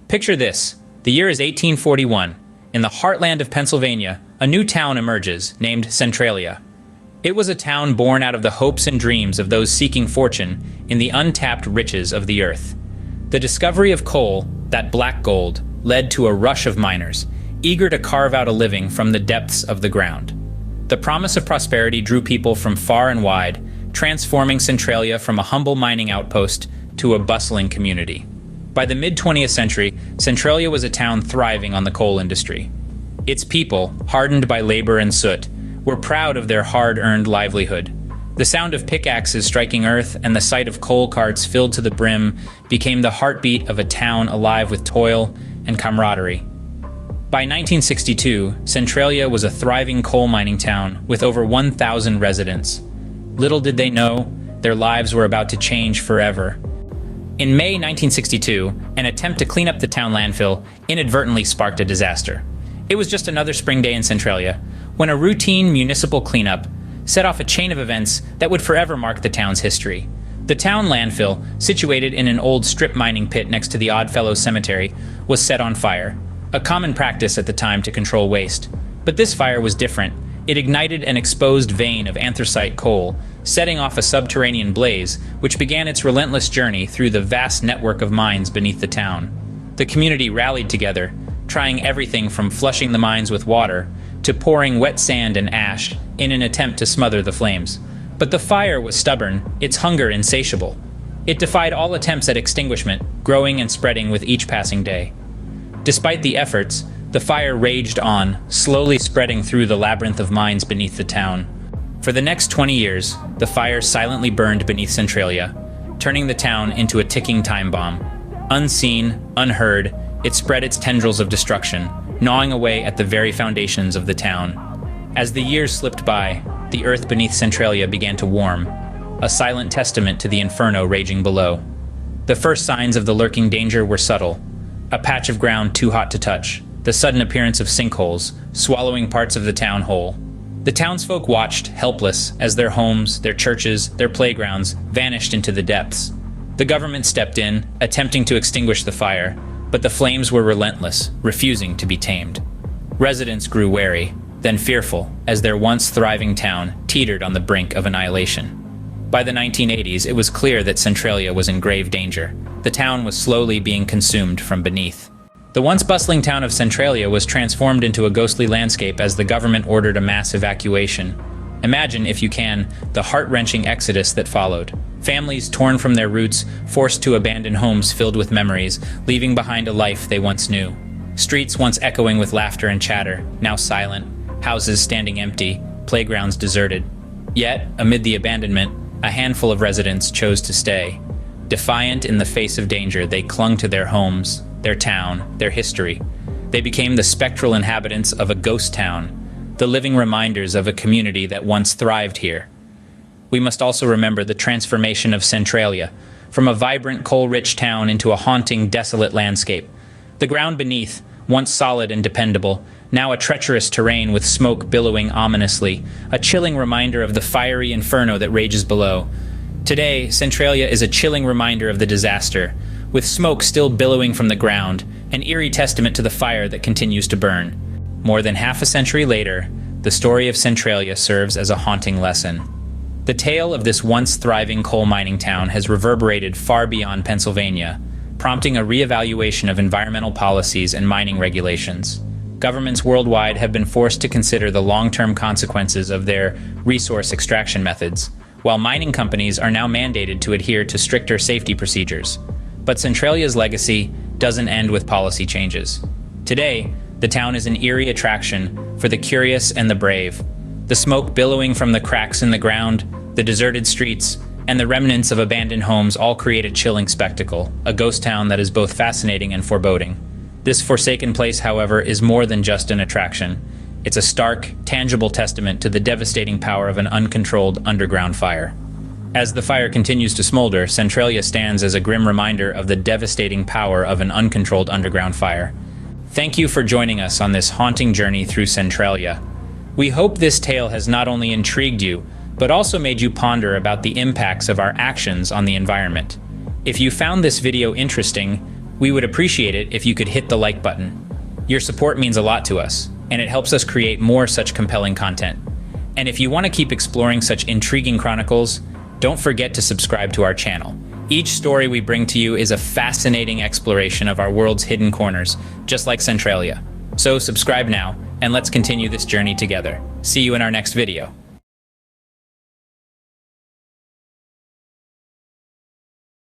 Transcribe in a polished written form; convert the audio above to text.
Picture this. The year is 1841. In the heartland of Pennsylvania, a new town emerges, named Centralia. It was a town born out of the hopes and dreams of those seeking fortune in the untapped riches of the earth. The discovery of coal, that black gold, led to a rush of miners, eager to carve out a living from the depths of the ground. The promise of prosperity drew people from far and wide, transforming Centralia from a humble mining outpost to a bustling community. By the mid-20th century, Centralia was a town thriving on the coal industry. Its people, hardened by labor and soot, were proud of their hard-earned livelihood. The sound of pickaxes striking earth and the sight of coal carts filled to the brim became the heartbeat of a town alive with toil and camaraderie. By 1962, Centralia was a thriving coal mining town with over 1,000 residents. Little did they know, their lives were about to change forever. In May 1962, an attempt to clean up the town landfill inadvertently sparked a disaster. It was just another spring day in Centralia, when a routine municipal cleanup set off a chain of events that would forever mark the town's history. The town landfill, situated in an old strip mining pit next to the Oddfellows Cemetery, was set on fire, a common practice at the time to control waste. But this fire was different. It ignited an exposed vein of anthracite coal, setting off a subterranean blaze, which began its relentless journey through the vast network of mines beneath the town. The community rallied together, trying everything from flushing the mines with water to pouring wet sand and ash in an attempt to smother the flames. But the fire was stubborn, its hunger insatiable. It defied all attempts at extinguishment, growing and spreading with each passing day. Despite the efforts, the fire raged on, slowly spreading through the labyrinth of mines beneath the town. For the next 20 years, the fire silently burned beneath Centralia, turning the town into a ticking time bomb. Unseen, unheard, it spread its tendrils of destruction, gnawing away at the very foundations of the town. As the years slipped by, the earth beneath Centralia began to warm, a silent testament to the inferno raging below. The first signs of the lurking danger were subtle. A patch of ground too hot to touch, the sudden appearance of sinkholes, swallowing parts of the town whole. The townsfolk watched, helpless, as their homes, their churches, their playgrounds vanished into the depths. The government stepped in, attempting to extinguish the fire, but the flames were relentless, refusing to be tamed. Residents grew wary, then fearful, as their once thriving town teetered on the brink of annihilation. By the 1980s, it was clear that Centralia was in grave danger. The town was slowly being consumed from beneath. The once bustling town of Centralia was transformed into a ghostly landscape as the government ordered a mass evacuation. Imagine, if you can, the heart-wrenching exodus that followed. Families torn from their roots, forced to abandon homes filled with memories, leaving behind a life they once knew. Streets once echoing with laughter and chatter, now silent, houses standing empty, playgrounds deserted. Yet, amid the abandonment, a handful of residents chose to stay. Defiant in the face of danger, they clung to their homes, their town, their history. They became the spectral inhabitants of a ghost town, the living reminders of a community that once thrived here. We must also remember the transformation of Centralia, from a vibrant coal-rich town into a haunting, desolate landscape. The ground beneath, once solid and dependable, now a treacherous terrain with smoke billowing ominously, a chilling reminder of the fiery inferno that rages below. Today, Centralia is a chilling reminder of the disaster, with smoke still billowing from the ground, an eerie testament to the fire that continues to burn. More than half a century later, the story of Centralia serves as a haunting lesson. The tale of this once thriving coal mining town has reverberated far beyond Pennsylvania, prompting a reevaluation of environmental policies and mining regulations. Governments worldwide have been forced to consider the long-term consequences of their resource extraction methods, while mining companies are now mandated to adhere to stricter safety procedures. But Centralia's legacy doesn't end with policy changes. Today, the town is an eerie attraction for the curious and the brave. The smoke billowing from the cracks in the ground, the deserted streets, and the remnants of abandoned homes all create a chilling spectacle, a ghost town that is both fascinating and foreboding. This forsaken place, however, is more than just an attraction. It's a stark, tangible testament to the devastating power of an uncontrolled underground fire. As the fire continues to smolder, Centralia stands as a grim reminder of the devastating power of an uncontrolled underground fire. Thank you for joining us on this haunting journey through Centralia. We hope this tale has not only intrigued you, but also made you ponder about the impacts of our actions on the environment. If you found this video interesting, We would appreciate it if you could hit the like button. Your support means a lot to us, and it helps us create more such compelling content. And if you want to keep exploring such intriguing chronicles, don't forget to subscribe to our channel. Each story we bring to you is a fascinating exploration of our world's hidden corners, just like Centralia. So subscribe now, and let's continue this journey together. See you in our next video.